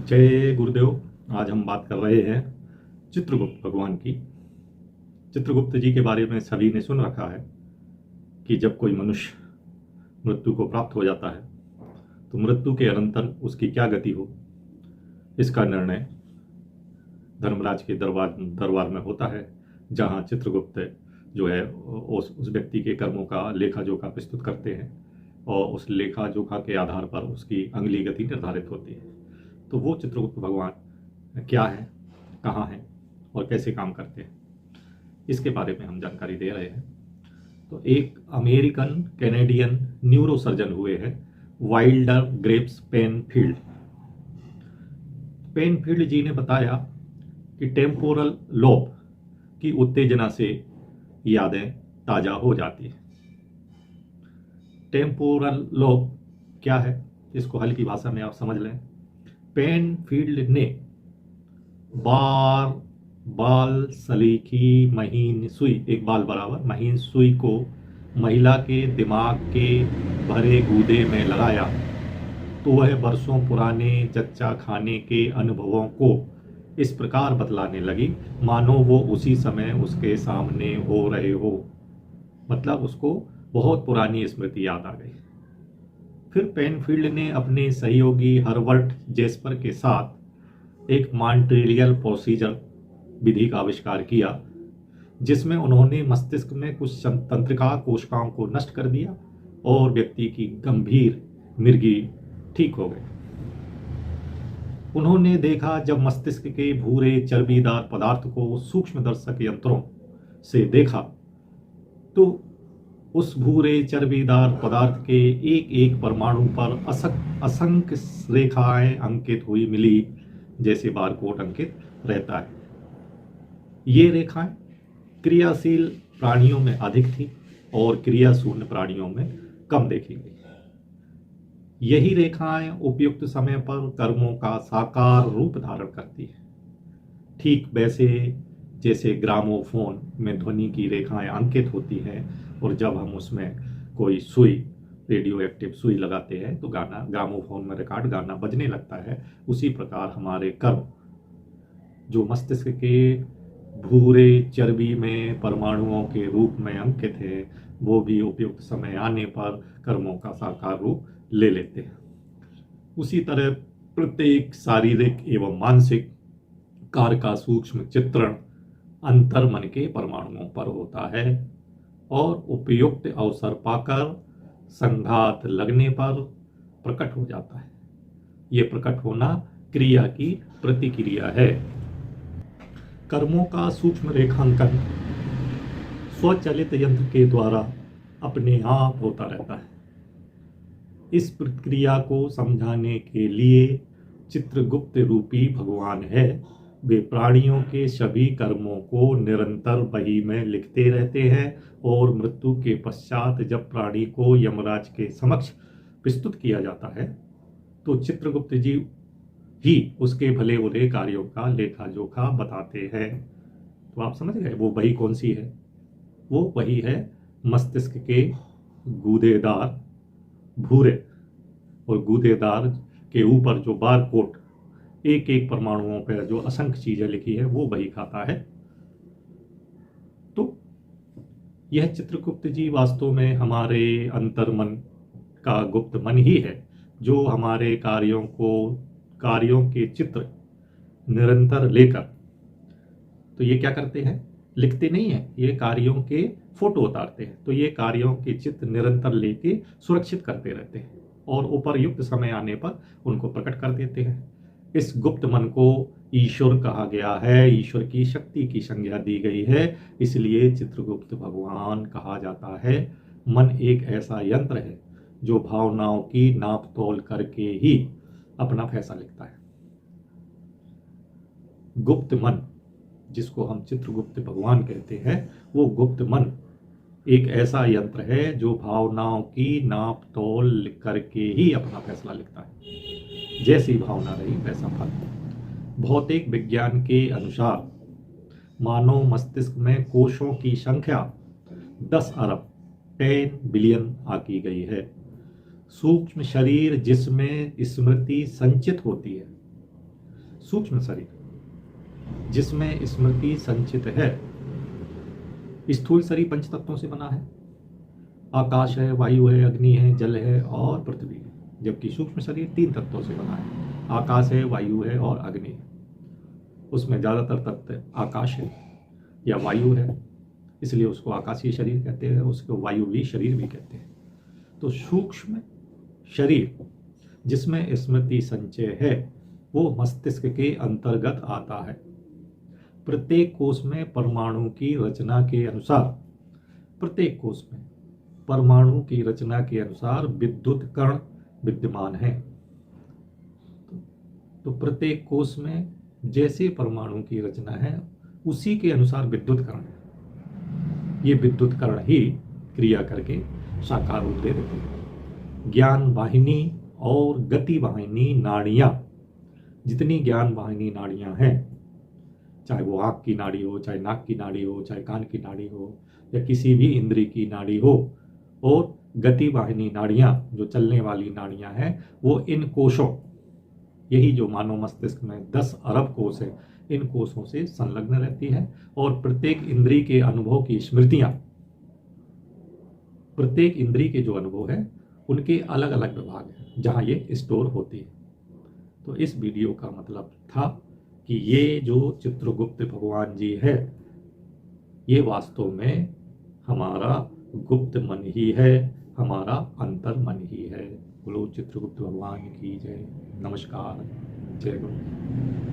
जय गुरुदेव। आज हम बात कर रहे हैं चित्रगुप्त भगवान की। चित्रगुप्त जी के बारे में सभी ने सुन रखा है कि जब कोई मनुष्य मृत्यु को प्राप्त हो जाता है तो मृत्यु के अनंतर उसकी क्या गति हो, इसका निर्णय धर्मराज के दरबार में होता है, जहां चित्रगुप्त जो है उस व्यक्ति के कर्मों का लेखा जोखा प्रस्तुत करते हैं और उस लेखा जोखा के आधार पर उसकी अगली गति निर्धारित होती है। तो वो चित्रगुप्त भगवान क्या है, कहाँ हैं और कैसे काम करते हैं, इसके बारे में हम जानकारी दे रहे हैं। तो एक अमेरिकन कैनेडियन न्यूरोसर्जन हुए हैं वाइल्डर ग्रेप्स पेनफील्ड। पेनफील्ड जी ने बताया कि टेम्पोरल लोब की उत्तेजना से यादें ताज़ा हो जाती है। टेम्पोरल लोब क्या है, इसको हल्की भाषा में आप समझ लें। पेनफील्ड ने बाल सलीकी महीन सुई, एक बाल बराबर महीन सुई को महिला के दिमाग के भरे गूदे में लगाया तो वह बरसों पुराने जच्चा खाने के अनुभवों को इस प्रकार बतलाने लगी मानो वो उसी समय उसके सामने हो रहे हो। मतलब उसको बहुत पुरानी स्मृति याद आ गई। फिर पेनफील्ड ने अपने सहयोगी हर्बर्ट जेस्पर के साथ एक मॉन्ट्रियल प्रोसीजर विधि का आविष्कार किया, जिसमें उन्होंने मस्तिष्क में कुछ तंत्रिका कोशिकाओं को नष्ट कर दिया और व्यक्ति की गंभीर मिर्गी ठीक हो गई। उन्होंने देखा जब मस्तिष्क के भूरे चर्बीदार पदार्थ को सूक्ष्मदर्शक यंत्रों से देखा तो उस भूरे चर्बीदार पदार्थ के एक एक परमाणु पर असंख्य रेखाएं अंकित हुई मिली, जैसे बारकोड अंकित रहता है। ये रेखाएं क्रियाशील प्राणियों में अधिक थी और क्रियाशून्य प्राणियों में कम देखी गई। यही रेखाएं उपयुक्त समय पर कर्मों का साकार रूप धारण करती है, ठीक वैसे जैसे ग्रामोफोन में ध्वनि की रेखाएं अंकित होती हैं और जब हम उसमें कोई सुई, रेडियो एक्टिव सुई लगाते हैं तो गाना ग्रामोफोन में रिकॉर्ड गाना बजने लगता है। उसी प्रकार हमारे कर्म जो मस्तिष्क के भूरे चर्बी में परमाणुओं के रूप में अंकित है, वो भी उपयुक्त समय आने पर कर्मों का साकार रूप ले लेते हैं। उसी तरह प्रत्येक शारीरिक एवं मानसिक कार्य का सूक्ष्म चित्रण अंतर्मन के परमाणुओं पर होता है और उपयुक्त अवसर पाकर संघात लगने पर प्रकट हो जाता है। ये प्रकट होना क्रिया की प्रतिक्रिया है। कर्मों का सूक्ष्म रेखांकन स्वचालित यंत्र के द्वारा अपने आप होता रहता है। इस प्रक्रिया को समझाने के लिए चित्रगुप्त रूपी भगवान है। वे प्राणियों के सभी कर्मों को निरंतर बही में लिखते रहते हैं और मृत्यु के पश्चात जब प्राणी को यमराज के समक्ष प्रस्तुत किया जाता है तो चित्रगुप्त जी ही उसके भले बुरे कार्यों का लेखा जोखा बताते हैं। तो आप समझ गए वो बही कौन सी है? वो वही है मस्तिष्क के गूदेदार भूरे और गूदेदार के ऊपर जो बारकोड एक एक परमाणुओं पर जो असंख्य चीजें लिखी है, वो वही खाता है। तो यह चित्रगुप्त जी वास्तव में हमारे अंतर्मन का गुप्त मन ही है, जो हमारे कार्यों के चित्र निरंतर लेकर, तो ये क्या करते हैं, लिखते नहीं है, ये कार्यों के फोटो उतारते हैं। तो ये कार्यों के चित्र निरंतर लेके सुरक्षित करते रहते हैं और उपयुक्त समय आने पर उनको प्रकट कर देते हैं। इस गुप्त मन को ईश्वर कहा गया है, ईश्वर की शक्ति की संज्ञा दी गई है, इसलिए चित्रगुप्त भगवान कहा जाता है। मन एक ऐसा यंत्र है जो भावनाओं की नाप तोल करके ही अपना फैसला लिखता है। गुप्त मन, जिसको हम चित्रगुप्त भगवान कहते हैं, वो गुप्त मन एक ऐसा यंत्र है जो भावनाओं की नाप तोल करके ही अपना फैसला लिखता है। जैसी भावना रही वैसा फल। भौतिक विज्ञान के अनुसार मानव मस्तिष्क में कोषों की संख्या 10 अरब 10 बिलियन आकी गई है। सूक्ष्म शरीर जिसमें स्मृति संचित होती है सूक्ष्म शरीर जिसमें स्मृति संचित है। स्थूल शरीर पंच तत्वों से बना है, आकाश है, वायु है, अग्नि है, जल है और पृथ्वी है। जबकि सूक्ष्म शरीर 3 तत्वों से बना है, आकाश है, वायु है और अग्नि है। उसमें ज़्यादातर तत्व आकाश है या वायु है, इसलिए उसको आकाशीय शरीर कहते हैं, उसको वायुवीय शरीर भी कहते हैं। तो सूक्ष्म शरीर जिसमें स्मृति संचय है वो मस्तिष्क के अंतर्गत आता है। प्रत्येक कोष में परमाणु की रचना के अनुसार, प्रत्येक कोष में परमाणु की रचना के अनुसार विद्युत कण विद्यमान है। तो प्रत्येक कोष में जैसे परमाणु की रचना है उसी के अनुसार विद्युत कण है। ये विद्युत कण ही क्रिया करके साकार रूप दे देते हैं। ज्ञान वाहिनी और गति वाहिनी नाड़ियां, जितनी ज्ञान वाहिनी नाड़ियां हैं, चाहे वो आँख की नाड़ी हो, चाहे नाक की नाड़ी हो, चाहे कान की नाड़ी हो या किसी भी इंद्रिय की नाड़ी हो, और गति वाहिनी नाड़ियां जो चलने वाली नाड़ियां हैं, वो इन कोशों, यही जो मानव मस्तिष्क में 10 अरब कोष है, इन कोषों से संलग्न रहती है। और प्रत्येक इंद्रिय के अनुभव की स्मृतियां, प्रत्येक इंद्रिय के जो अनुभव है उनके अलग अलग विभाग हैं जहां ये स्टोर होती है। तो इस वीडियो का मतलब था कि ये जो चित्रगुप्त भगवान जी है, ये वास्तव में हमारा गुप्त मन ही है, हमारा अंतर मन ही है। बोलो चित्रगुप्त भगवान की जय। नमस्कार, जय गुरु।